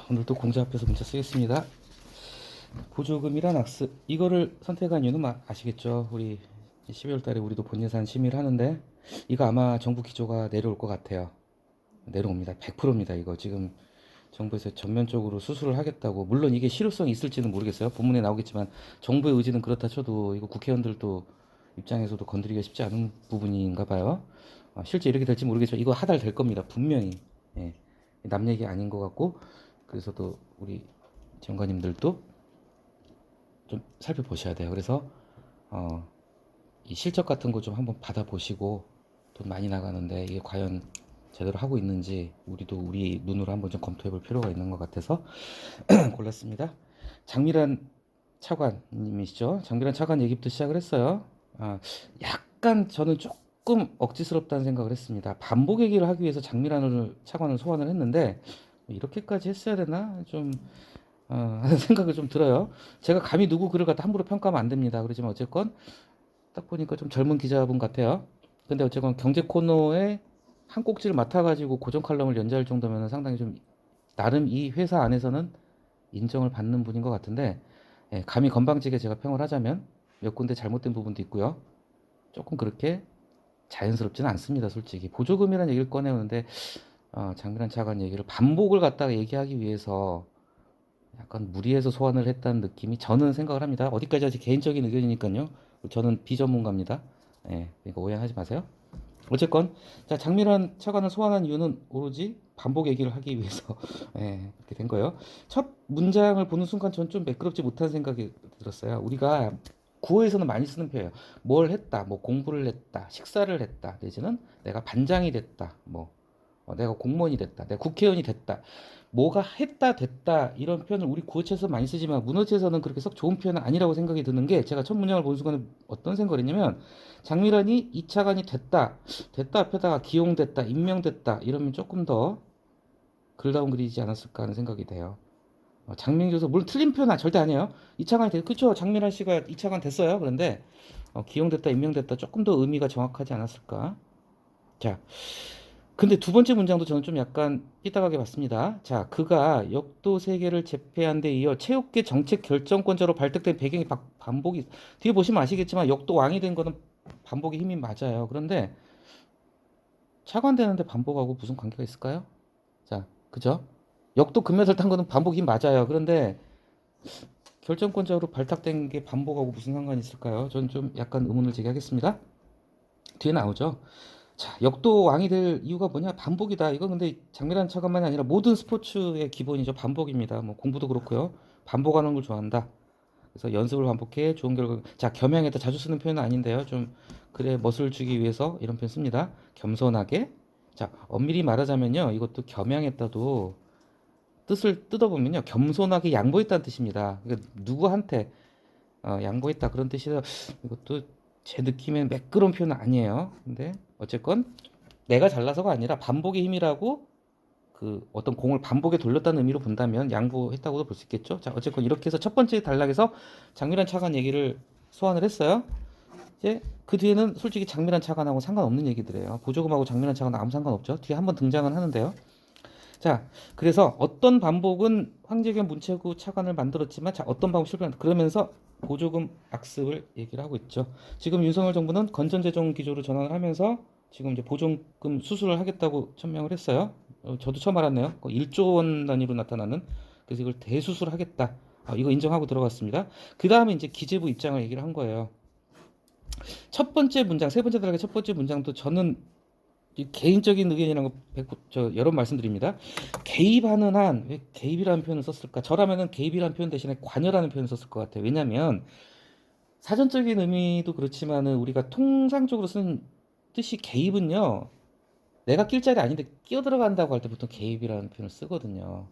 오늘도 공자 앞에서 문자 쓰겠습니다. 보조금이란 악스 이거를 선택한 이유는 아시겠죠? 우리 12월 달에 우리도 본예산 심의를 하는데 이거 아마 정부 기조가 내려올 것 같아요. 내려옵니다. 100%입니다. 이거 지금 정부에서 전면적으로 수술을 하겠다고. 물론 이게 실효성이 있을지는 모르겠어요. 본문에 나오겠지만 정부의 의지는 그렇다 쳐도 이거 국회의원들도 입장에서도 건드리기가 쉽지 않은 부분인가 봐요. 실제 이렇게 될지 모르겠지만 이거 하달될 겁니다. 분명히. 예. 남 얘기 아닌 것 같고, 그래서도 우리 장관님들도 좀 살펴보셔야 돼요. 그래서 이 실적 같은 거 좀 한번 받아보시고, 돈 많이 나가는데 이게 과연 제대로 하고 있는지 우리도 우리 눈으로 한번 좀 검토해 볼 필요가 있는 것 같아서 골랐습니다. 장미란 차관님이시죠? 장미란 차관 얘기부터 시작을 했어요. 약간 저는 조금 억지스럽다는 생각을 했습니다. 반복 얘기를 하기 위해서 장미란을 차관을 소환을 했는데 이렇게까지 했어야 되나 좀 하는 생각이 좀 들어요. 제가 감히 누구 글을 갖다 함부로 평가하면 안 됩니다. 그렇지만 어쨌건 딱 보니까 좀 젊은 기자분 같아요. 근데 어쨌건 경제 코너에 한 꼭지를 맡아가지고 고정 칼럼을 연재할 정도면 상당히 좀 나름 이 회사 안에서는 인정을 받는 분인 것 같은데, 예, 감히 건방지게 제가 평을 하자면 몇 군데 잘못된 부분도 있고요. 조금 그렇게 자연스럽지는 않습니다. 솔직히 보조금이라는 얘기를 꺼내오는데 장미란 차관 얘기를 반복을 갖다가 얘기하기 위해서 약간 무리해서 소환을 했다는 느낌이 저는 생각을 합니다. 어디까지 제 개인적인 의견이니까요. 저는 비전문가입니다. 예, 그러니까 오해하지 마세요. 어쨌건 자 장미란 차관을 소환한 이유는 오로지 반복 얘기를 하기 위해서 예, 그렇게 된 거예요. 첫 문장을 보는 순간 전 좀 매끄럽지 못한 생각이 들었어요. 우리가 구어에서는 많이 쓰는 표현이에요. 뭘 했다, 뭐 공부를 했다, 식사를 했다, 내지는 내가 반장이 됐다, 뭐 내가 공무원이 됐다, 내가 국회의원이 됐다. 뭐가 했다 됐다 이런 표현을 우리 구어체에서 많이 쓰지만 문어체에서는 그렇게 썩 좋은 표현은 아니라고 생각이 드는 게, 제가 첫 문장을 보는 순간에 어떤 생각을 했냐면 장미란이 2차관이 됐다, 됐다 앞에다가 기용됐다, 임명됐다 이러면 조금 더 글다운 글이지 않았을까 하는 생각이 돼요. 장명 교수 물론 틀린 표현은 절대 아니에요. 2차관이 됐 그렇죠. 장미란 씨가 2차관 됐어요. 그런데 기용됐다, 임명됐다 조금 더 의미가 정확하지 않았을까. 자, 근데 두 번째 문장도 저는 좀 약간 삐딱하게 봤습니다. 자, 그가 역도 세계를 제패한 데 이어 체육계 정책 결정권자로 발탁된 배경이 반복이, 뒤에 보시면 아시겠지만 역도 왕이 된 거는 반복의 힘이 맞아요. 그런데 차관되는데 반복하고 무슨 관계가 있을까요? 자, 그죠? 역도 금메달 탄 거는 반복이 맞아요. 그런데 결정권자로 발탁된 게 반복하고 무슨 상관이 있을까요? 저는 좀 약간 의문을 제기하겠습니다. 뒤에 나오죠. 자, 역도 왕이 될 이유가 뭐냐? 반복이다. 이거 근데 장미란 차관만이 아니라 모든 스포츠의 기본이죠. 반복입니다. 뭐 공부도 그렇고요. 반복하는 걸 좋아한다. 그래서 연습을 반복해 좋은 결과. 자, 겸양했다. 자주 쓰는 표현은 아닌데요. 좀 그래 멋을 주기 위해서 이런 표현 씁니다. 겸손하게. 자, 엄밀히 말하자면요. 이것도 겸양했다도 뜻을 뜯어보면요. 겸손하게 양보했다는 뜻입니다. 그러니까 누구한테 양보했다 그런 뜻이라 이것도 제 느낌엔 매끄러운 표현은 아니에요. 근데 어쨌건 내가 잘나서가 아니라 반복의 힘이라고, 그 어떤 공을 반복에 돌렸다는 의미로 본다면 양보했다고도 볼 수 있겠죠. 자, 어쨌건 이렇게 해서 첫 번째 단락에서 장미란 차관 얘기를 소환을 했어요. 이제 그 뒤에는 솔직히 장미란 차관하고 상관없는 얘기들이에요. 보조금하고 장미란 차관은 아무 상관없죠. 뒤에 한번 등장은 하는데요. 자, 그래서 어떤 반복은 황재균 문체부 차관을 만들었지만, 자, 어떤 방법 실패한다. 그러면서 보조금 악습을 얘기를 하고 있죠. 지금 윤석열 정부는 건전재정 기조로 전환을 하면서 지금 이제 보조금 수술을 하겠다고 천명을 했어요. 저도 처음 알았네요. 1조 원 단위로 나타나는. 그래서 이걸 대수술하겠다. 이거 인정하고 들어갔습니다. 그 다음에 이제 기재부 입장을 얘기를 한 거예요. 첫 번째 문장, 세 번째 단락의 첫 번째 문장도 저는 개인적인 의견이라는 거 여러 번 말씀드립니다. 개입하는 한, 왜 개입이라는 표현을 썼을까? 저라면은 개입이라는 표현 대신에 관여라는 표현을 썼을 것 같아요. 왜냐하면 사전적인 의미도 그렇지만은 우리가 통상적으로 쓰는 뜻이 개입은요, 내가 낄 자리 아닌데 끼어 들어간다고 할 때 보통 개입이라는 표현을 쓰거든요.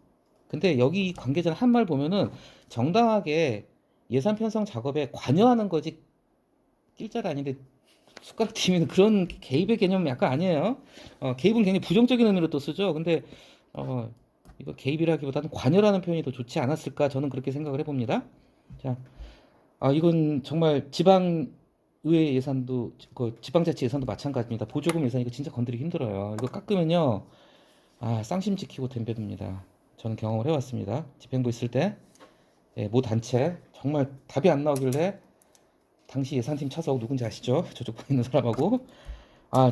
근데 여기 관계자는 한 말 보면은 정당하게 예산 편성 작업에 관여하는 거지 낄 자리 아닌데 숟가락 튀면 그런 개입의 개념은 약간 아니에요. 개입은 굉장히 부정적인 의미로 또 쓰죠. 근데 이거 개입이라기보다는 관여라는 표현이 더 좋지 않았을까, 저는 그렇게 생각을 해봅니다. 자, 이건 정말 지방의회 예산도, 그 지방자치 예산도 마찬가지입니다. 보조금 예산 이거 진짜 건드리기 힘들어요. 이거 깎으면요, 쌍심 지키고 덤벼듭니다. 저는 경험을 해왔습니다. 집행부 있을 때 모 단체 정말 답이 안 나오길래 당시 예산팀 차석 누군지 아시죠? 저쪽 방에 있는 사람하고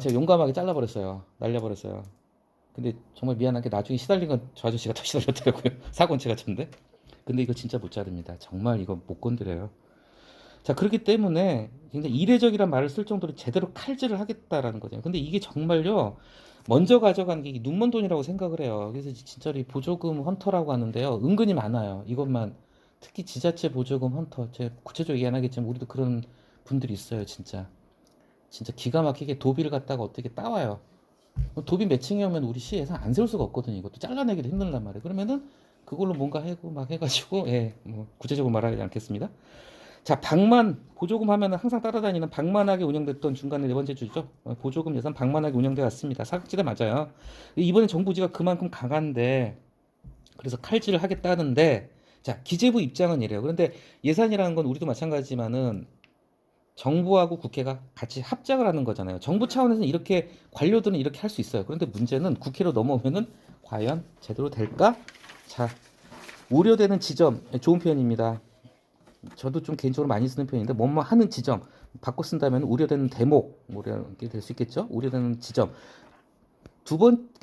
제가 용감하게 잘라버렸어요. 날려버렸어요. 근데 정말 미안한 게 나중에 시달린 건 저 아저씨가 더 시달렸더라고요. 사고는 제가 쳤는데. 근데 이거 진짜 못 자릅니다. 정말 이거 못 건드려요. 자, 그렇기 때문에 굉장히 이례적이란 말을 쓸 정도로 제대로 칼질을 하겠다라는 거죠. 근데 이게 정말요, 먼저 가져간 게 눈먼 돈이라고 생각을 해요. 그래서 진짜로 이 보조금 헌터라고 하는데요, 은근히 많아요. 이것만. 특히 지자체 보조금 헌터. 제가 구체적으로 얘기 안 하겠지만, 우리도 그런 분들이 있어요, 진짜. 진짜 기가 막히게 도비를 갖다가 어떻게 따와요. 도비 매칭이 오면 우리 시에서 안 세울 수가 없거든요. 이것도 잘라내기도 힘들단 말이에요. 그러면은 그걸로 뭔가 해고 막 해가지고, 뭐 구체적으로 말하지 않겠습니다. 자, 보조금 하면은 항상 따라다니는 방만하게 운영됐던 중간에 네 번째 주죠. 보조금 예산 방만하게 운영돼 왔습니다. 사각지대 맞아요. 이번에 정부지가 그만큼 강한데, 그래서 칼질을 하겠다는데, 자, 기재부 입장은 이래요. 그런데 예산이라는 건 우리도 마찬가지지만은 정부하고 국회가 같이 합작을 하는 거잖아요. 정부 차원에서는 이렇게 관료들은 이렇게 할 수 있어요. 그런데 문제는 국회로 넘어오면은 과연 제대로 될까? 자, 우려되는 지점, 좋은 표현입니다. 저도 좀 개인적으로 많이 쓰는 표현인데, 뭐뭐 하는 지점 바꿔 쓴다면 우려되는 대목, 뭐 이렇게 될 수 있겠죠. 우려되는 지점.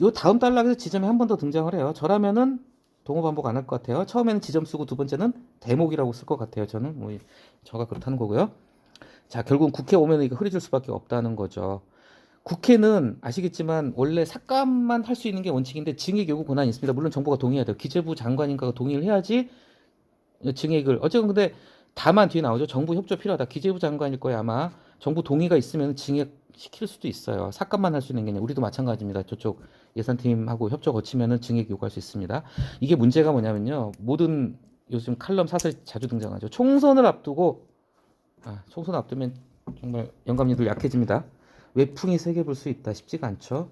요 다음 단락에서 지점이 한 번 더 등장을 해요. 저라면은 동호 반복 안 할 것 같아요. 처음에는 지점 쓰고 두 번째는 대목이라고 쓸 것 같아요. 저는 뭐 저가 그렇다는 거고요. 자, 결국은 국회 오면 이거 흐려질 수밖에 없다는 거죠. 국회는 아시겠지만 원래 삭감만 할 수 있는 게 원칙인데 증액 요구 권한이 있습니다. 물론 정부가 동의해야 돼요. 기재부 장관인가가 동의를 해야지 증액을. 어쨌든 근데 다만 뒤에 나오죠. 정부 협조 필요하다. 기재부 장관일 거예요 아마. 정부 동의가 있으면 증액 시킬 수도 있어요. 삭감만 할 수 있는 게 아니라 우리도 마찬가지입니다. 저쪽 예산팀하고 협조 거치면은 증액 요구할 수 있습니다. 이게 문제가 뭐냐면요. 모든 요즘 칼럼 사설 자주 등장하죠. 총선을 앞두고 총선 앞두면 정말 영감님들 약해집니다. 외풍이 세게 불 수 있다. 쉽지가 않죠.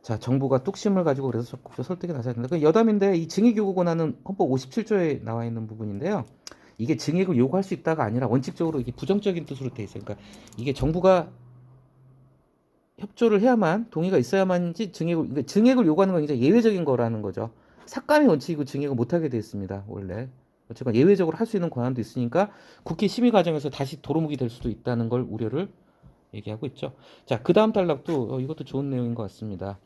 자, 정부가 뚝심을 가지고 그래서 적극적으로 설득에 나서야 된다. 그 여담인데 이 증액 요구 권한은 헌법 57조에 나와 있는 부분인데요. 이게 증액을 요구할 수 있다가 아니라 원칙적으로 이게 부정적인 뜻으로 돼 있어요. 그러니까 이게 정부가 협조를 해야만 동의가 있어야만지 그러니까 증액을 요구하는 건 이제 예외적인 거라는 거죠. 삭감이 원칙이고 증액을 못하게 돼 있습니다. 원래. 어쨌건 예외적으로 할 수 있는 권한도 있으니까 국회 심의 과정에서 다시 도루묵이 될 수도 있다는 걸 우려를 얘기하고 있죠. 자, 그 다음 단락도 이것도 좋은 내용인 것 같습니다.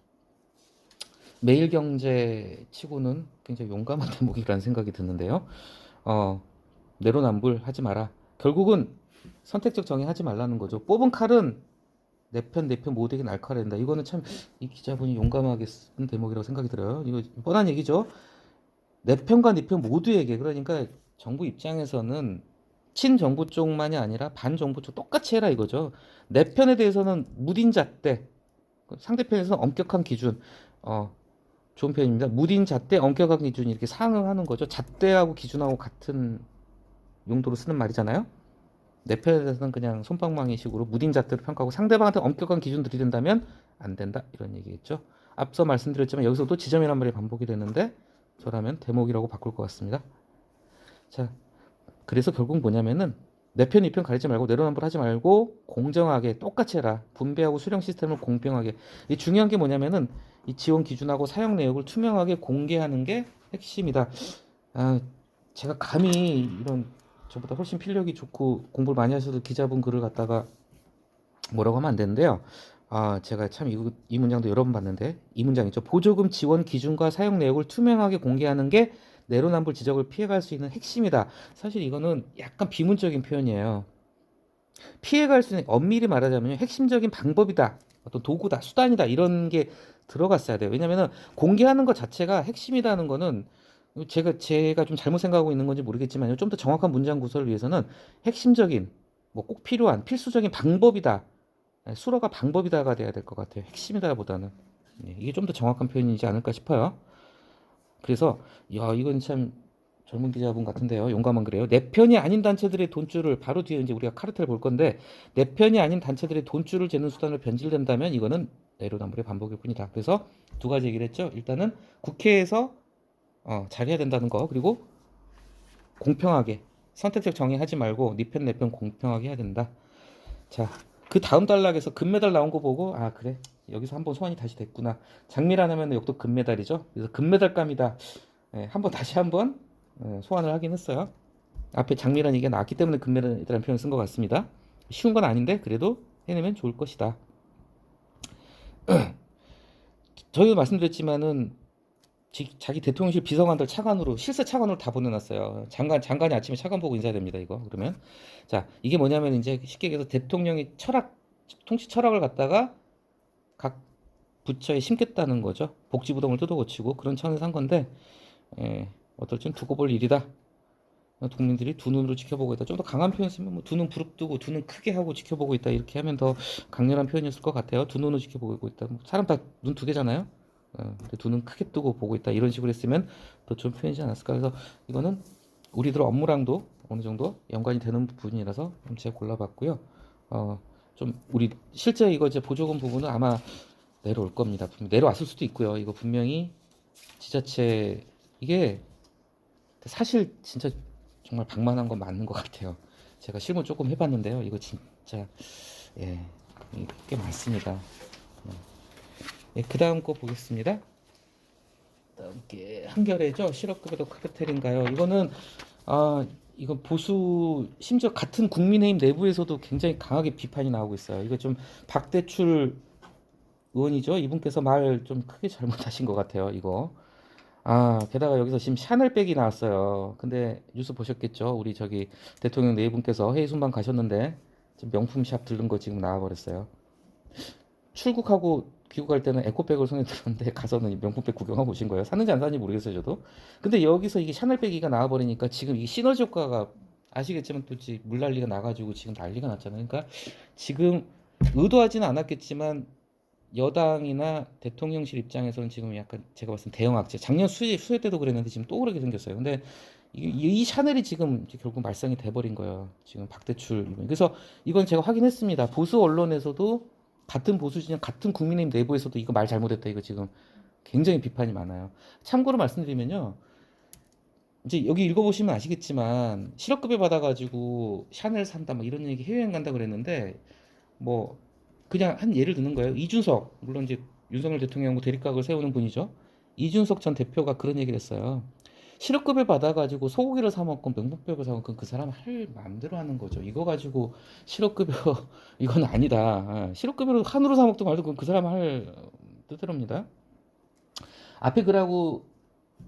매일경제 치고는 굉장히 용감한 대목이라는 생각이 드는데요. 내로남불 하지 마라. 결국은 선택적 정의하지 말라는 거죠. 뽑은 칼은 내 편 모두에게 날카로워야 된다. 이거는 참 이 기자분이 용감하게 쓴 대목이라고 생각이 들어요. 이거 뻔한 얘기죠. 내 편과 네 편 모두에게. 그러니까 정부 입장에서는 친정부 쪽만이 아니라 반정부 쪽 똑같이 해라 이거죠. 내 편에 대해서는 무딘 잣대, 상대편에서는 엄격한 기준. 좋은 표현입니다. 무딘 잣대 엄격한 기준 이렇게 상응하는 거죠. 잣대하고 기준하고 같은 용도로 쓰는 말이잖아요. 내 편에 대해서는 그냥 솜방망이식으로 무딘 잣대로 평가하고 상대방한테 엄격한 기준 들이댄다면 안 된다 이런 얘기겠죠. 앞서 말씀드렸지만 여기서도 지점이란 말이 반복이 되는데 저라면 대목이라고 바꿀 것 같습니다. 자, 그래서 결국 뭐냐면은 내 편, 이 편 가리지 말고 내로남불 하지 말고 공정하게 똑같이 해라. 분배하고 수령 시스템을 공평하게. 이 중요한 게 뭐냐면은 이 지원 기준하고 사용 내역을 투명하게 공개하는 게 핵심이다. 제가 감히 이런 저보다 훨씬 필력이 좋고 공부를 많이 하셔도 기자분 글을 갖다가 뭐라고 하면 안 되는데요. 제가 참 이 문장도 여러 번 봤는데 이 문장 있죠. 보조금 지원 기준과 사용 내역을 투명하게 공개하는 게 내로남불 지적을 피해갈 수 있는 핵심이다. 사실 이거는 약간 비문적인 표현이에요. 피해갈 수 있는 엄밀히 말하자면 핵심적인 방법이다. 어떤 도구다, 수단이다 이런 게 들어갔어야 돼요. 왜냐면은 공개하는 것 자체가 핵심이라는 거는 제가 좀 잘못 생각하고 있는 건지 모르겠지만 좀 더 정확한 문장 구설을 위해서는 핵심적인 뭐 꼭 필요한 필수적인 방법이다. 수로가 방법이다가 돼야 될 것 같아요. 핵심이다보다는 이게 좀 더 정확한 표현이지 않을까 싶어요. 그래서 이건 참 젊은 기자분 같은데요. 용감한 글이에요. 내 편이 아닌 단체들의 돈줄을 바로 뒤에 이제 우리가 카르텔 볼 건데 내 편이 아닌 단체들의 돈줄을 재는 수단으로 변질된다면 이거는 내로남불의 반복일 뿐이다. 그래서 두 가지 얘기를 했죠. 일단은 국회에서 잘해야 된다는 거 그리고 공평하게 선택적 정의하지 말고 네 편 내 편 공평하게 해야 된다. 자, 그 다음 단락에서 금메달 나온 거 보고 그래 여기서 한번 소환이 다시 됐구나. 장미란 하면 역도 금메달이죠. 그래서 금메달감이다. 예, 한번 다시 한번 소환을 하긴 했어요. 앞에 장미란 얘기가 나왔기 때문에 금메달이라는 표현을 쓴 것 같습니다. 쉬운 건 아닌데 그래도 해내면 좋을 것이다. 저희도 말씀드렸지만은 자기 대통령실 비서관들 차관으로 실세 차관으로 다 보내놨어요. 장관이 아침에 차관 보고 인사해야 됩니다. 이거 그러면 자 이게 뭐냐면 이제 쉽게 얘기해서 대통령이 통치 철학을 갖다가 각 부처에 심겠다는 거죠. 복지부동을 뜯어고치고 그런 차원에서 한 건데 어떨 땐 두고 볼 일이다. 국민들이 두 눈으로 지켜보고 있다. 좀 더 강한 표현 쓰면 뭐 두 눈 부릅뜨고 두 눈 크게 하고 지켜보고 있다. 이렇게 하면 더 강렬한 표현이었을 것 같아요. 두 눈으로 지켜보고 있다. 뭐 사람 다 눈 두 개잖아요. 두 눈 크게 뜨고 보고 있다. 이런 식으로 했으면 더 좋은 표현이지 않았을까. 그래서 이거는 우리들 업무랑도 어느 정도 연관이 되는 부분이라서 제가 골라봤고요. 좀 우리 실제 이거 이제 보조금 부분은 아마 내려올 겁니다. 내려왔을 수도 있고요. 이거 분명히 지자체 이게 사실 진짜 정말 방만한 건 맞는 것 같아요. 제가 실무 조금 해봤는데요. 이거 진짜 꽤 많습니다. 그 다음 거 보겠습니다. 다음 게 한겨레죠. 실업급여도 카르텔인가요? 이거는 이건 보수 심지어 같은 국민의힘 내부에서도 굉장히 강하게 비판이 나오고 있어요. 이거 좀 박대출 의원이죠. 이분께서 말 좀 크게 잘못하신 것 같아요. 이거. 게다가 여기서 지금 샤넬백이 나왔어요. 근데 뉴스 보셨겠죠? 우리 저기 대통령 네 분께서 회의 순방 가셨는데 지금 명품샵 들른 거 지금 나와버렸어요. 출국하고 귀국할 때는 에코백을 손에 들었는데 가서는 명품백 구경하고 오신 거예요. 사는지 안 사는지 모르겠어요, 저도. 근데 여기서 이게 샤넬백이가 나와버리니까 지금 이게 시너지 효과가 아시겠지만 또 물난리가 나가지고 지금 난리가 났잖아요. 그러니까 지금 의도하지는 않았겠지만 여당이나 대통령실 입장에서는 지금 약간 제가 봤을 때 대형 악재. 작년 수해 때도 그랬는데 지금 또 그렇게 생겼어요. 근데 이 샤넬이 지금 결국 말썽이 돼버린 거예요. 지금 박대출. 그래서 이건 제가 확인했습니다. 보수 언론에서도 같은 보수 진영, 같은 국민의힘 내부에서도 이거 말 잘못했다. 이거 지금 굉장히 비판이 많아요. 참고로 말씀드리면요. 이제 여기 읽어보시면 아시겠지만 실업급여 받아가지고 샤넬 산다 뭐 이런 얘기 해외여행 간다 그랬는데 뭐 그냥 한 예를 드는 거예요. 이준석 물론 이제 윤석열 대통령하고 대립각을 세우는 분이죠. 이준석 전 대표가 그런 얘기를 했어요. 실업급여 받아가지고 소고기를 사 먹고 명품백을 사 먹고 그 사람 할 마음대로 하는 거죠. 이거 가지고 실업급여 이건 아니다. 실업급여로 한우로 사 먹든 말든 그건 그 사람 할 뜻대로입니다. 앞에 글하고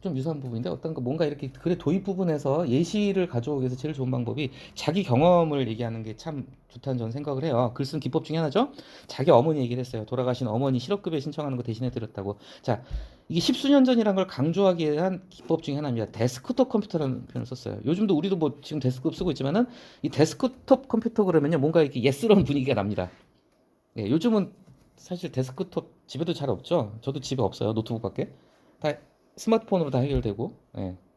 좀 유사한 부분인데 어떤 거 뭔가 이렇게 글의 도입 부분에서 예시를 가져오기 위해서 제일 좋은 방법이 자기 경험을 얘기하는 게 참 좋다는 저는 생각을 해요. 글 쓴 기법 중에 하나죠. 자기 어머니 얘기를 했어요. 돌아가신 어머니 실업급여 신청하는 거 대신해 드렸다고. 자, 이게 십수년 전이라는 걸 강조하기 위한 기법 중에 하나입니다. 데스크톱 컴퓨터라는 표현을 썼어요. 요즘도 우리도 뭐 지금 데스크톱 쓰고 있지만은 이 데스크톱 컴퓨터 그러면요 뭔가 이렇게 예스러운 분위기가 납니다. 요즘은 사실 데스크톱 집에도 잘 없죠. 저도 집에 없어요. 노트북밖에. 다 스마트폰으로 다 해결되고,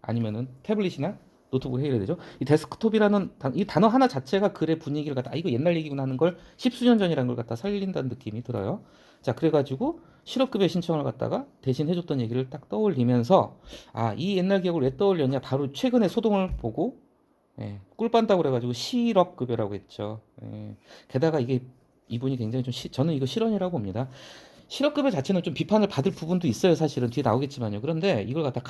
아니면은 태블릿이나 노트북으로 해결되죠. 이 데스크톱이라는 이 단어 하나 자체가 글의 분위기를 갖다 이거 옛날 얘기구나 하는 걸 십수년 전이라는 걸 갖다 살린다는 느낌이 들어요. 자, 그래가지고 실업급여 신청을 갖다가 대신 해줬던 얘기를 딱 떠올리면서 이 옛날 기억을 왜 떠올렸냐? 바로 최근에 소동을 보고 꿀 빤다고 그래가지고 실업급여라고 했죠. 게다가 이게 이분이 굉장히 저는 이거 실언이라고 봅니다. 실업급여 자체는 좀 비판을 받을 부분도 있어요. 사실은 뒤에 나오겠지만요. 그런데 이걸 갖다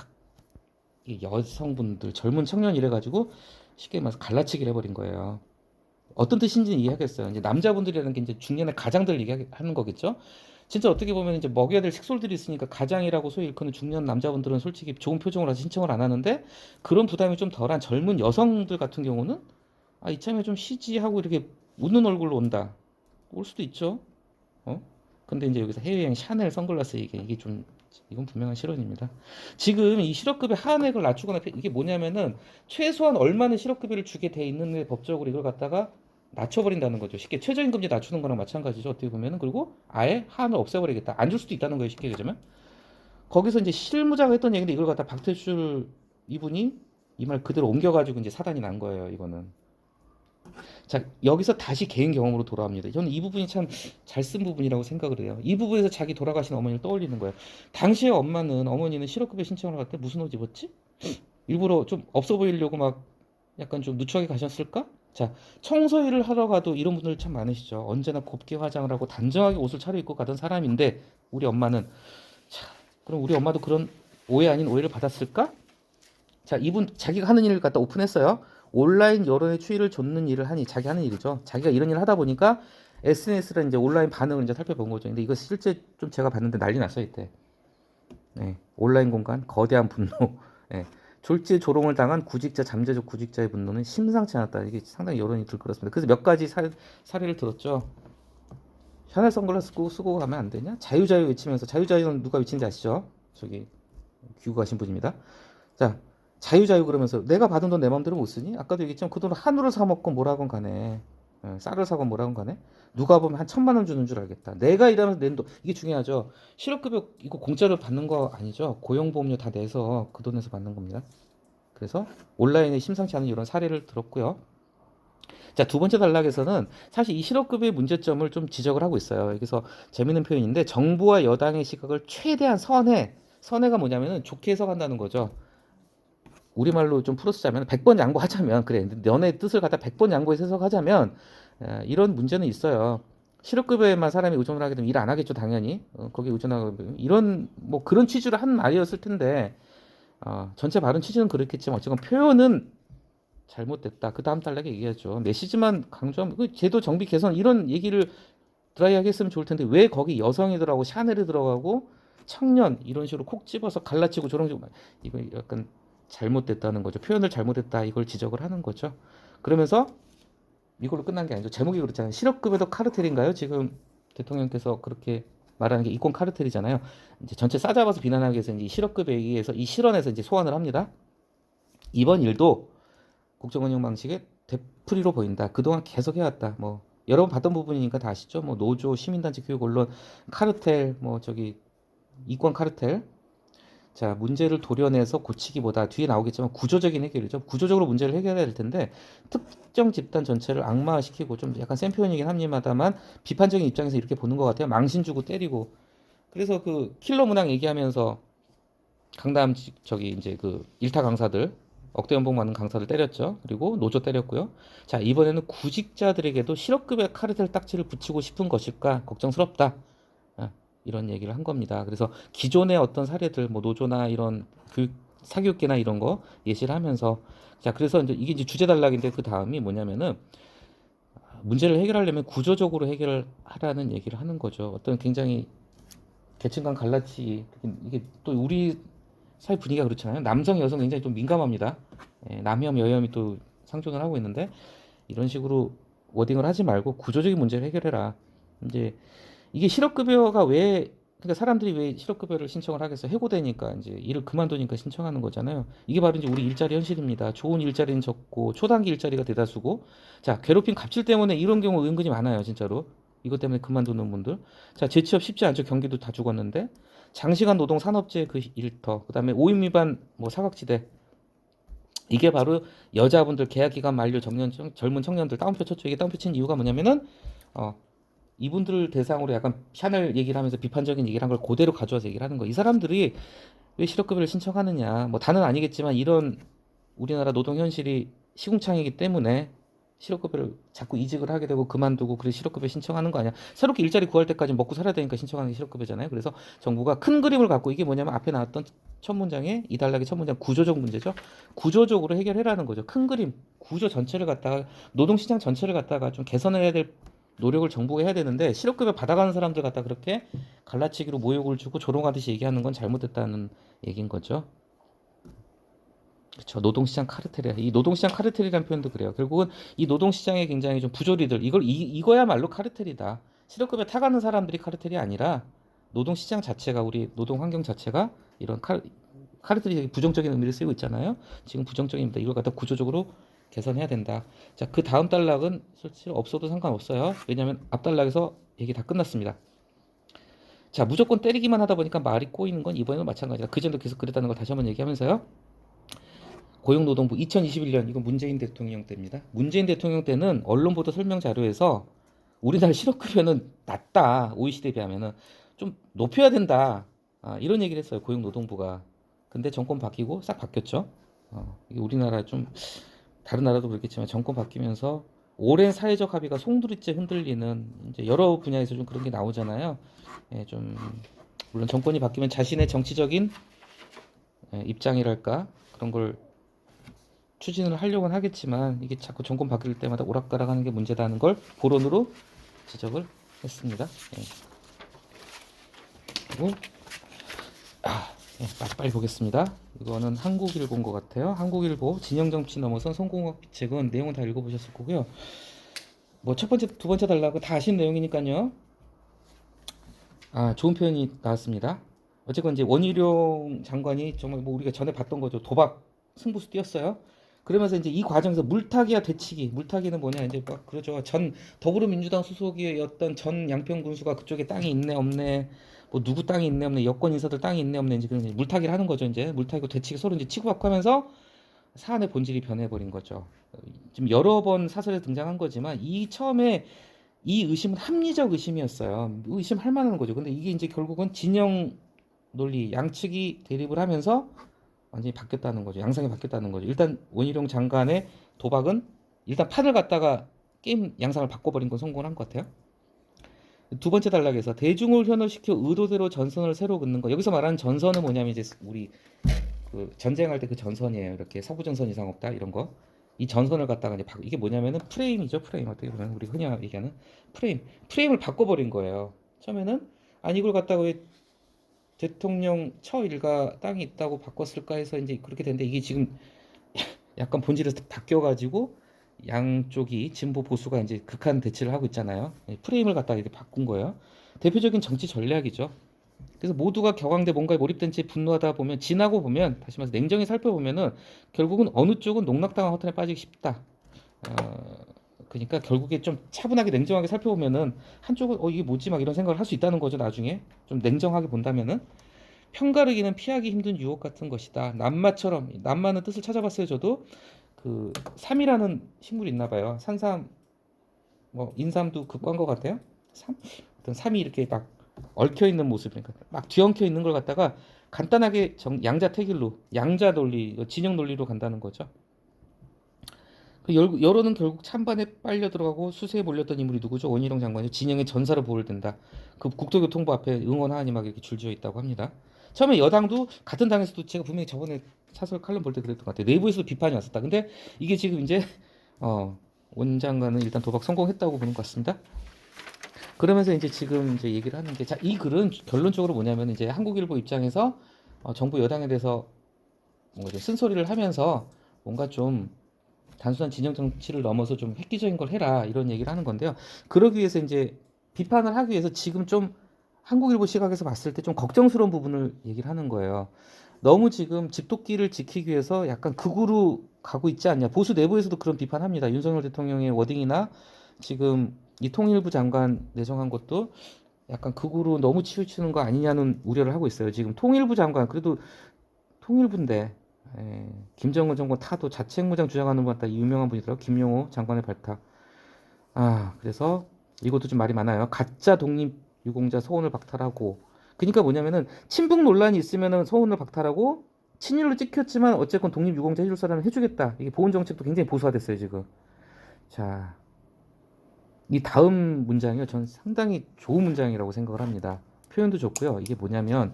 여성분들 젊은 청년 이래가지고 쉽게 말해서 갈라치기를 해버린 거예요. 어떤 뜻인지는 이해하겠어요. 이제 남자분들이라는 게 이제 중년의 가장들 얘기하는 거겠죠. 진짜 어떻게 보면 이제 먹여야 될 식솔들이 있으니까 가장이라고 소위 일컫는 중년 남자분들은 솔직히 좋은 표정을 해서 신청을 안 하는데 그런 부담이 좀 덜한 젊은 여성들 같은 경우는 이참에 좀 쉬지 하고 이렇게 웃는 얼굴로 온다. 올 수도 있죠. 어? 근데 이제 여기서 해외여행 샤넬 선글라스 이게 좀 이건 분명한 실언입니다. 지금 이 실업급여 하한액을 낮추거나 이게 뭐냐면은 최소한 얼마는 실업급여를 주게 돼 있는데 법적으로 이걸 갖다가 낮춰버린다는 거죠. 쉽게 최저임금제 낮추는 거랑 마찬가지죠. 어떻게 보면은 그리고 아예 하한을 없애버리겠다. 안 줄 수도 있다는 거예요. 쉽게 얘기하자면 거기서 이제 실무자가 했던 얘기인데 이걸 갖다 박태출 이분이 이 말 그대로 옮겨가지고 이제 사단이 난 거예요. 이거는. 자, 여기서 다시 개인 경험으로 돌아옵니다. 저는 이 부분이 참 잘 쓴 부분이라고 생각을 해요. 이 부분에서 자기 돌아가신 어머니를 떠올리는 거예요. 당시에 어머니는 실업급여 신청을 할 때 무슨 옷 입었지? 일부러 좀 없어 보이려고 막 약간 좀 누추하게 가셨을까? 자, 청소일을 하러 가도 이런 분들 참 많으시죠. 언제나 곱게 화장을 하고 단정하게 옷을 차려입고 가던 사람인데 우리 엄마는, 자, 그럼 우리 엄마도 그런 오해 아닌 오해를 받았을까? 자, 이분 자기가 하는 일을 갖다 오픈했어요. 온라인 여론의 추이를 좇는 일을 하니, 자기 하는 일이죠. 자기가 이런 일을 하다 보니까 SNS를 이제 온라인 반응을 이제 살펴본 거죠. 근데 이거 실제 좀 제가 봤는데 난리 났어요, 이때. 네, 온라인 공간 거대한 분노. 네, 졸지조롱을 당한 구직자, 잠재적 구직자의 분노는 심상치 않았다. 이게 상당히 여론이 들끓었습니다. 그래서 몇 가지 사례를 들었죠. 샤넬 선글라스 쓰고 가면 안 되냐? 자유자유 외치면서, 자유자유는 누가 외치는지 아시죠? 저기 귀국 가신 분입니다. 자, 자유자유 그러면서 내가 받은 돈 내 마음대로 못 쓰니? 아까도 얘기했지만 그 돈을 한우를 사 먹건 뭐라건 간에, 쌀을 사건 뭐라건 간에 누가 보면 한 1,000만 원 주는 줄 알겠다. 내가 일하면서 낸 돈, 이게 중요하죠. 실업급여 이거 공짜로 받는 거 아니죠. 고용보험료 다 내서 그 돈에서 받는 겁니다. 그래서 온라인에 심상치 않은 이런 사례를 들었고요. 자, 두 번째 단락에서는 사실 이 실업급여의 문제점을 좀 지적을 하고 있어요. 그래서 재밌는 표현인데, 정부와 여당의 시각을 최대한 선회가 뭐냐면은 좋게 해석한다는 거죠. 우리말로 좀 풀어쓰자면 100번 양보하자면, 그래, 너네 뜻을 갖다 100번 양보해서 해석하자면, 이런 문제는 있어요. 실업급여에만 사람이 의존을 하게 되면 일 안 하겠죠, 당연히. 거기에 의존하고 이런 뭐 그런 취지로 한 말이었을 텐데, 전체 발언 취지는 그렇겠지만 어쨌건 표현은 잘못됐다. 그 다음 단락에 얘기하죠. 메시지만 강조하면 그 제도 정비 개선 이런 얘기를 드라이하게 했으면 좋을 텐데 왜 거기 여성이 들어가고 샤넬이 들어가고 청년 이런 식으로 콕 집어서 갈라치고 조롱지고, 이거 약간 잘못됐다는 거죠. 표현을 잘못했다, 이걸 지적을 하는 거죠. 그러면서 이걸로 끝난 게 아니죠. 제목이 그렇잖아요. 실업급여도 카르텔인가요? 지금 대통령께서 그렇게 말하는 게 이권 카르텔이잖아요. 이제 전체 싸잡아서 비난하기 위해서 이제 실업급여에 의해서 이 실언에서 이제 소환을 합니다. 이번 일도 국정운영 방식의 되풀이로 보인다. 그동안 계속 해왔다. 뭐 여러 번 봤던 부분이니까 다 아시죠? 뭐 노조, 시민단체, 교육, 언론, 카르텔, 뭐 저기 이권 카르텔. 자, 문제를 도려내서 고치기보다 뒤에 나오겠지만 구조적인 해결이죠. 구조적으로 문제를 해결해야 될 텐데 특정 집단 전체를 악마화시키고, 좀 약간 센 표현이긴 합니다만 비판적인 입장에서 이렇게 보는 것 같아요. 망신 주고 때리고. 그래서 그 킬러 문항 얘기하면서 강남 저기 이제 그 일타 강사들, 억대 연봉 받는 강사들 때렸죠. 그리고 노조 때렸고요. 자, 이번에는 구직자들에게도 실업급여 카르텔 딱지를 붙이고 싶은 것일까 걱정스럽다. 이런 얘기를 한 겁니다. 그래서 기존의 어떤 사례들, 뭐 노조나 이런 교육, 사교육계나 이런 거 예시를 하면서, 자, 그래서 이제 이게 이제 주제 단락인데 그 다음이 뭐냐면은 문제를 해결하려면 구조적으로 해결을 하라는 얘기를 하는 거죠. 어떤 굉장히 계층 간 갈라치, 이게 또 우리 사회 분위기가 그렇잖아요. 남성, 여성 굉장히 좀 민감합니다. 남혐, 여혐이 또 상존을 하고 있는데 이런 식으로 워딩을 하지 말고 구조적인 문제를 해결해라. 이제 이게 실업급여가 왜, 그러니까 사람들이 왜 실업급여를 신청을 하겠어요? 해고되니까 이제 일을 그만두니까 신청하는 거잖아요. 이게 바로 이제 우리 일자리 현실입니다. 좋은 일자리는 적고 초단기 일자리가 대다수고, 자, 괴롭힘 갑질 때문에 이런 경우 은근히 많아요, 진짜로. 이것 때문에 그만두는 분들. 자, 재취업 쉽지 않죠. 경기도 다 죽었는데. 장시간 노동 산업재 그 일터, 그다음에 오임 위반 뭐 사각지대. 이게 바로 여자분들 계약 기간 만료 젊은 청년들 따옴표 쳤죠. 이게 따옴표 친 이유가 뭐냐면은 어 이분들을 대상으로 약간 샤넬 얘기를 하면서 비판적인 얘기를 한 걸 그대로 가져와서 얘기를 하는 거. 이 사람들이 왜 실업급여를 신청하느냐. 뭐 다는 아니겠지만 이런 우리나라 노동 현실이 시궁창이기 때문에 실업급여를 자꾸 이직을 하게 되고 그만두고, 그래 실업급여 신청하는 거 아니야. 새롭게 일자리 구할 때까지 먹고 살아야 되니까 신청하는 게 실업급여잖아요. 그래서 정부가 큰 그림을 갖고, 이게 뭐냐면 앞에 나왔던 첫 문장에 이 단락의 첫 문장 구조적 문제죠. 구조적으로 해결해라는 거죠. 큰 그림, 구조 전체를 갖다가, 노동시장 전체를 갖다가 좀 개선을 해야 될 노력을 정부가 해야 되는데, 실업급여 받아가는 사람들 갖다 그렇게 갈라치기로 모욕을 주고 조롱하듯이 얘기하는 건 잘못됐다는 얘기인 거죠. 그렇죠. 노동시장 카르텔이야. 이 노동시장 카르텔이라는 표현도 그래요. 결국은 이 노동시장에 굉장히 좀 부조리들, 이거야말로 카르텔이다. 실업급여 타가는 사람들이 카르텔이 아니라 노동시장 자체가, 우리 노동 환경 자체가 이런 카르텔이 되게 부정적인 의미를 쓰고 있잖아요. 지금 부정적입니다. 이걸 갖다 구조적으로 개선해야 된다. 자, 그 다음 단락은 실제로 없어도 상관없어요. 왜냐하면 앞 단락에서 얘기 다 끝났습니다. 자, 무조건 때리기만 하다 보니까 말이 꼬이는 건 이번에도 마찬가지다. 그전도 계속 그랬다는 걸 다시 한번 얘기하면서요. 고용노동부 2021년, 이건 문재인 대통령 때입니다. 문재인 대통령 때는 언론 보도 설명 자료에서 우리나라 실업급여는 낮다, OECD에 비하면은 좀 높여야 된다, 이런 얘기를 했어요, 고용노동부가. 근데 정권 바뀌고 싹 바뀌었죠. 이게 우리나라 좀 다른 나라도 그렇겠지만 정권 바뀌면서 오랜 사회적 합의가 송두리째 흔들리는 이제 여러 분야에서 좀 그런 게 나오잖아요. 예, 좀 물론 정권이 바뀌면 자신의 정치적인 입장이랄까 그런 걸 추진을 하려고는 하겠지만 이게 자꾸 정권 바뀔 때마다 오락가락하는 게 문제다는 걸 보론으로 지적을 했습니다. 예. 그리고 예, 빨리 보겠습니다. 이거는 한국일보인 것 같아요. 한국일보 진영정치 넘어선 성공학 비책은 내용은 다 읽어보셨을 거고요. 뭐 첫 번째, 두 번째 달라고 다 아신 내용이니까요. 좋은 표현이 나왔습니다. 어쨌건 이제 원희룡 장관이 정말 뭐 우리가 전에 봤던 거죠. 도박 승부수 띄었어요. 그러면서 이제 이 과정에서 물타기와 되치기. 물타기는 뭐냐 이제 막 그러죠. 전 더불어민주당 소속이었던 전 양평 군수가 그쪽에 땅이 있네 없네. 뭐 누구 땅이 있네 없네. 여권 인사들 땅이 있네 없네. 이제 그런 물타기를 하는 거죠. 이제 물타기고 되치기 서로 이제 치고받고 하면서 사안의 본질이 변해버린 거죠. 지금 여러 번 사설에 등장한 거지만 이 처음에 이 의심은 합리적 의심이었어요. 의심할 만한 거죠. 근데 이게 이제 결국은 진영 논리, 양측이 대립을 하면서 완전히 바뀌었다는 거죠. 양상이 바뀌었다는 거죠. 일단 원희룡 장관의 도박은 일단 판을 갖다가 게임 양상을 바꿔버린 건 성공을 한 것 같아요. 두 번째 단락에서 대중을 현혹시켜 의도대로 전선을 새로 긋는 거. 여기서 말하는 전선은 뭐냐면 이제 우리 그 전쟁할 때 그 전선이에요. 이렇게 서부 전선 이상 없다 이런 거. 이 전선을 갖다가 이제 이게 뭐냐면은 프레임이죠. 프레임 어떻게 보면 우리 흔히 얘기하는 프레임을 바꿔버린 거예요. 처음에는 아니 이걸 갖다가 왜 대통령 처일가 땅이 있다고 바꿨을까 해서 이제 그렇게 됐는데 이게 지금 약간 본질에서 바뀌어가지고 양쪽이 진보 보수가 이제 극한 대치를 하고 있잖아요. 프레임을 갖다가 이렇게 바꾼 거예요. 대표적인 정치 전략이죠. 그래서 모두가 격앙돼 뭔가에 몰입된 채 분노하다 보면 지나고 보면 다시 말해서 냉정히 살펴보면은 결국은 어느 쪽은 농락당한 허탄에 빠지기 쉽다. 그러니까 결국에 좀 차분하게 냉정하게 살펴보면은 한쪽은 이게 뭐지 막 이런 생각을 할 수 있다는 거죠. 나중에 좀 냉정하게 본다면은 편가르기는 피하기 힘든 유혹 같은 것이다. 남마처럼 남마는 뜻을 찾아봤어요. 저도 그 삼이라는 식물이 있나 봐요. 산삼 뭐 인삼도 극과인 것 같아요. 삼 어떤 삼이 이렇게 막 얽혀 있는 모습, 그러니까 막 뒤엉켜 있는 걸 갖다가 간단하게 양자택일로 양자 논리, 진영 논리로 간다는 거죠. 여론은 결국 찬반에 빨려 들어가고 수세에 몰렸던 인물이 누구죠? 원희룡 장관이 진영의 전사로 보를 든다. 그 국토교통부 앞에 응원하니 막 이렇게 줄지어 있다고 합니다. 처음에 여당도 같은 당에서도 제가 분명히 저번에 사설 칼럼 볼 때 그랬던 것 같아요. 내부에서도 비판이 왔었다. 근데 이게 지금 이제 원 장관은 일단 도박 성공했다고 보는 것 같습니다. 그러면서 이제 지금 이제 얘기를 하는 게, 자, 이 글은 결론적으로 뭐냐면 이제 한국일보 입장에서 정부 여당에 대해서 뭔가 좀 쓴소리를 하면서 뭔가 좀 단순한 진영 정치를 넘어서 좀 획기적인 걸 해라 이런 얘기를 하는 건데요. 그러기 위해서 이제 비판을 하기 위해서 지금 좀 한국일보 시각에서 봤을 때 좀 걱정스러운 부분을 얘기를 하는 거예요. 너무 지금 집도끼를 지키기 위해서 약간 극으로 가고 있지 않냐. 보수 내부에서도 그런 비판합니다. 윤석열 대통령의 워딩이나 지금 이 통일부 장관 내정한 것도 약간 극으로 너무 치우치는 거 아니냐는 우려를 하고 있어요. 지금 통일부 장관 그래도 통일부인데 김정은 정권 타도 자책무장 주장하는 분 같다. 유명한 분이더라고. 김용호 장관의 발탁. 그래서 이것도 좀 말이 많아요. 가짜 독립 유공자 서훈을 박탈하고. 그러니까 뭐냐면은 친북 논란이 있으면은 서훈을 박탈하고 친일로 찍혔지만 어쨌건 독립 유공자 해줄 사람은 해주겠다. 이게 보훈 정책도 굉장히 보수화됐어요 지금. 자, 이 다음 문장이요. 전 상당히 좋은 문장이라고 생각을 합니다. 표현도 좋고요. 이게 뭐냐면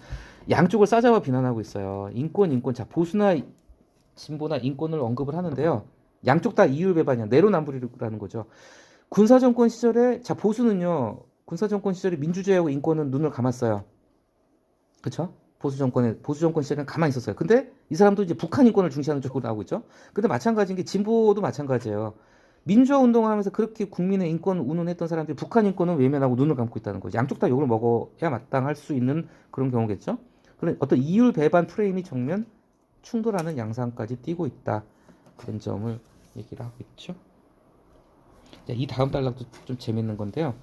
양쪽을 싸잡아 비난하고 있어요. 인권. 자, 보수나 진보나 인권을 언급을 하는데요. 양쪽 다 이율배반이야. 내로남불이라는 거죠. 군사정권 시절에 자 보수는요. 군사정권 시절에 민주주의하고 인권은 눈을 감았어요. 그렇죠? 보수 정권 시절에는 가만히 있었어요. 근데 이 사람도 이제 북한 인권을 중시하는 쪽으로 나오고 있죠. 근데 마찬가지인 게 진보도 마찬가지예요. 민주화 운동을 하면서 그렇게 국민의 인권을 운운했던 사람들이 북한 인권은 외면하고 눈을 감고 있다는 거죠. 양쪽 다 욕을 먹어야 마땅할 수 있는 그런 경우겠죠. 그런 어떤 이율 배반 프레임이 정면 충돌하는 양상까지 띄고 있다. 그런 점을 얘기를 하고 있죠. 이 다음 단락도 좀 재밌는 건데요.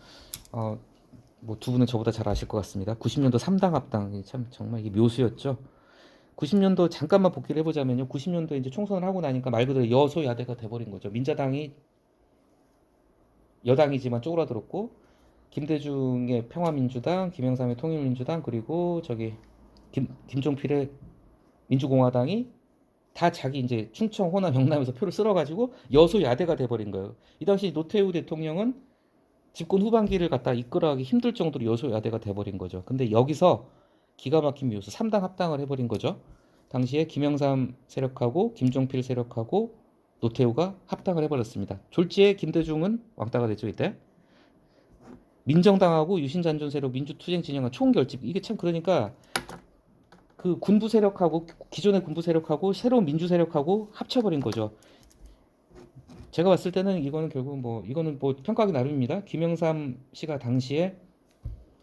뭐 두 분은 저보다 잘 아실 것 같습니다. 90년도 3당 합당 참 정말 이게 묘수였죠. 90년도 잠깐만 복귀를 해보자면요. 90년도에 이제 총선을 하고 나니까 말 그대로 여소야대가 돼버린 거죠. 민자당이 여당이지만 쪼그라들었고 김대중의 평화민주당, 김영삼의 통일민주당 그리고 저기 김종필의 민주공화당이 다 자기 이제 충청, 호남, 영남에서 표를 쓸어가지고 여소야대가 돼버린 거예요. 이 당시 노태우 대통령은 집권 후반기를 갖다 이끌어가기 힘들 정도로 여소야대가 돼버린 거죠. 근데 여기서 기가 막힌 묘수 3당 합당을 해버린 거죠. 당시에 김영삼 세력하고 김종필 세력하고 노태우가 합당을 해버렸습니다. 졸지에 김대중은 왕따가 됐죠 이때. 민정당하고 유신잔존 세력, 민주투쟁 진영과 총결집. 이게 참 그러니까 그 군부 세력하고 기존의 군부 세력하고 새로운 민주 세력하고 합쳐버린 거죠. 제가 봤을 때는 이거는 결국 뭐 이거는 뭐 평가하기 나름입니다. 김영삼 씨가 당시에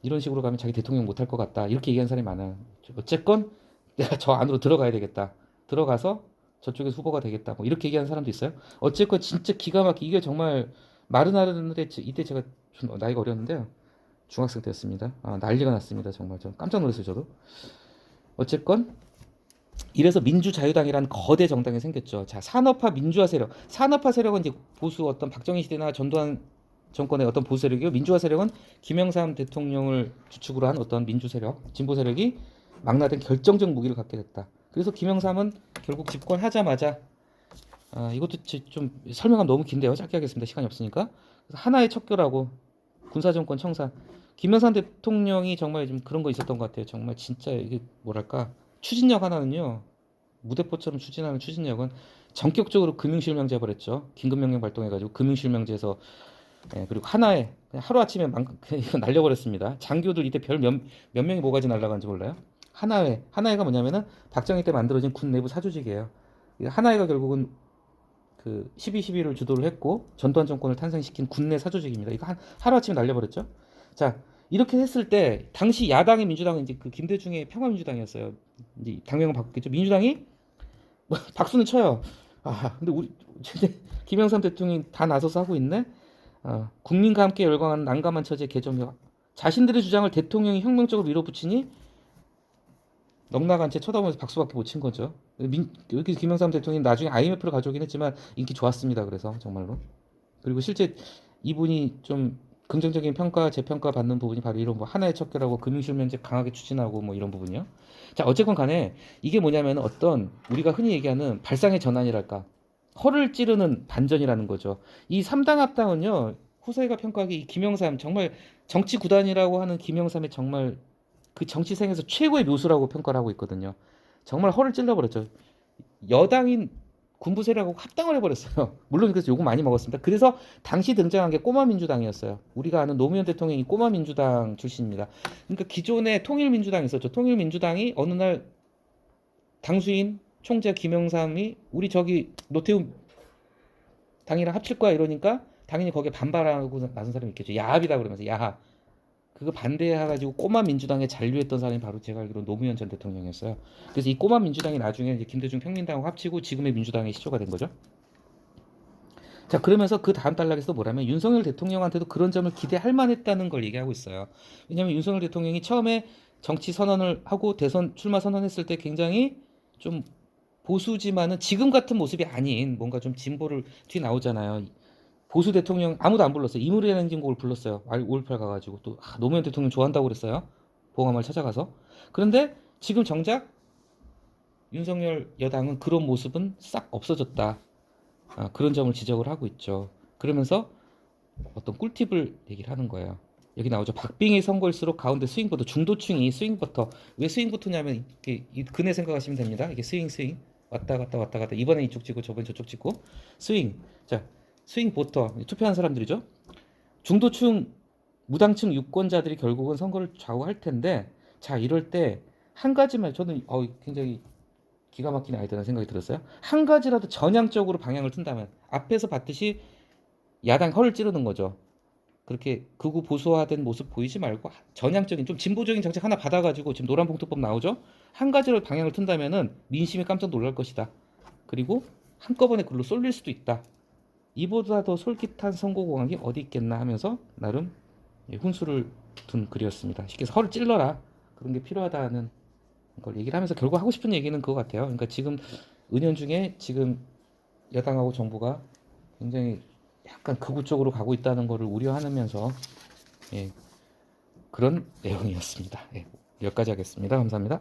이런 식으로 가면 자기 대통령 못할 것 같다 이렇게 얘기한 사람이 많아요. 어쨌건 내가 저 안으로 들어가야 되겠다. 들어가서 저쪽에서 후보가 되겠다. 뭐 이렇게 얘기하는 사람도 있어요. 어쨌건 진짜 기가 막히게 이게 정말 마르나르의 이때 제가 좀 나이가 어렸는데요. 중학생 때였습니다. 난리가 났습니다. 정말 좀 깜짝 놀랐어요 저도. 어쨌건 이래서 민주자유당이라는 거대 정당이 생겼죠. 자, 산업화 민주화 세력. 산업화 세력은 이제 보수 어떤 박정희 시대나 전두환 정권의 어떤 보수 세력이고 민주화 세력은 김영삼 대통령을 주축으로 한 어떤 민주 세력, 진보 세력이 망라된 결정적 무기를 갖게 됐다. 그래서 김영삼은 결국 집권하자마자 이것도 좀 설명하면 너무 긴데요. 짧게 하겠습니다. 시간이 없으니까. 하나의 척결하고 군사정권 청산. 김영삼 대통령이 정말 좀 그런 거 있었던 것 같아요. 정말 진짜 이게 뭐랄까 추진력 하나는요. 무대포처럼 추진하는 추진력은 전격적으로 금융실명제 버렸죠. 긴급명령 발동해가지고 금융실명제에서 그리고 하나에 그냥 하루아침에 이거 날려버렸습니다. 장교들 이때 별 몇 명이 뭐가지 날라간지 몰라요? 하나회가 뭐냐면은 박정희 때 만들어진 군 내부 사조직이에요. 하나회가 결국은 그 12.12를 주도를 했고 전두환 정권을 탄생시킨 군내 사조직입니다. 이거 하루아침에 날려버렸죠. 자, 이렇게 했을 때 당시 야당의 민주당은 이제 그 김대중의 평화민주당이었어요. 이제 당명을 바꿨겠죠. 민주당이 뭐 박수는 쳐요. 근데 우리 김영삼 대통령이 다 나서서 하고 있네. 국민과 함께 열광하는 난감한 처지의 개정력. 자신들의 주장을 대통령이 혁명적으로 밀어붙이니 넉나간 채 쳐다보면서 박수밖에 못 친 거죠. 여기 김영삼 대통령이 나중에 IMF를 가져오긴 했지만 인기 좋았습니다. 그래서 정말로. 그리고 실제 이분이 좀 긍정적인 평가, 재평가 받는 부분이 바로 이런 뭐 하나의 척결하고 금융실명제 강하게 추진하고 뭐 이런 부분이요. 자, 어쨌건 간에 이게 뭐냐면 어떤 우리가 흔히 얘기하는 발상의 전환이랄까. 허를 찌르는 반전이라는 거죠. 이 3당 합당은요. 후세가 평가하기 이 김영삼 정말 정치 구단이라고 하는 김영삼의 정말 그 정치 생에서 최고의 묘수라고 평가를 하고 있거든요. 정말 허를 찔러버렸죠. 여당인 군부 세력하고 합당을 해버렸어요. 물론 그래서 욕은 많이 먹었습니다. 그래서 당시 등장한 게 꼬마 민주당이었어요. 우리가 아는 노무현 대통령이 꼬마 민주당 출신입니다. 그러니까 기존에 통일민주당이 있었죠. 통일민주당이 어느 날 당수인 총재 김영삼이 우리 저기 노태우 당이랑 합칠 거야 이러니까 당연히 거기에 반발하고 나선 사람이 있겠죠. 야합이다 그러면서 야합. 그거 반대해가지고 꼬마 민주당에 잔류했던 사람이 바로 제가 알기로 노무현 전 대통령이었어요. 그래서 이 꼬마 민주당이 나중에 이제 김대중 평민당하고 합치고 지금의 민주당의 시초가 된 거죠. 자, 그러면서 그 다음 단락에서 뭐라면 윤석열 대통령한테도 그런 점을 기대할 만했다는 걸 얘기하고 있어요. 왜냐하면 윤석열 대통령이 처음에 정치 선언을 하고 대선 출마 선언했을 때 굉장히 좀 보수지만은 지금 같은 모습이 아닌 뭔가 좀 진보를 뒤 나오잖아요. 보수 대통령 아무도 안 불렀어요. 이물이라는 곡을 불렀어요. 5.18 가가지고 또 노무현 대통령 좋아한다고 그랬어요. 보험을 찾아가서. 그런데 지금 정작 윤석열 여당은 그런 모습은 싹 없어졌다. 그런 점을 지적을 하고 있죠. 그러면서 어떤 꿀팁을 얘기를 하는 거예요. 여기 나오죠. 박빙의 선거일수록 가운데 스윙버터 중도층이 스윙버터. 왜 스윙버터냐면 이게 근해 생각하시면 됩니다. 이게 스윙 왔다 갔다 왔다 갔다 이번엔 이쪽 찍고 저번엔 저쪽 찍고 스윙. 자, 스윙 보터 투표한 사람들이죠. 중도층 무당층 유권자들이 결국은 선거를 좌우할 텐데 자 이럴 때 한 가지만 저는 굉장히 기가 막힌 아이디어라는 생각이 들었어요. 한 가지라도 전향적으로 방향을 튼다면 앞에서 봤듯이 야당 허를 찌르는 거죠. 그렇게 극우 보수화된 모습 보이지 말고 전향적인 좀 진보적인 정책 하나 받아가지고 지금 노란봉투법 나오죠. 한 가지로 방향을 튼다면은 민심이 깜짝 놀랄 것이다. 그리고 한꺼번에 글로 쏠릴 수도 있다. 이보다 더 솔깃한 선거공학이 어디 있겠나 하면서 나름 훈수를 둔 글이었습니다. 쉽게 해서 허를 찔러라 그런 게 필요하다는 걸 얘기를 하면서 결국 하고 싶은 얘기는 그거 같아요. 그러니까 지금 은연중에 지금 여당하고 정부가 굉장히 약간 극우 쪽으로 가고 있다는 것을 우려하면서 그런 내용이었습니다. 여기까지 하겠습니다. 감사합니다.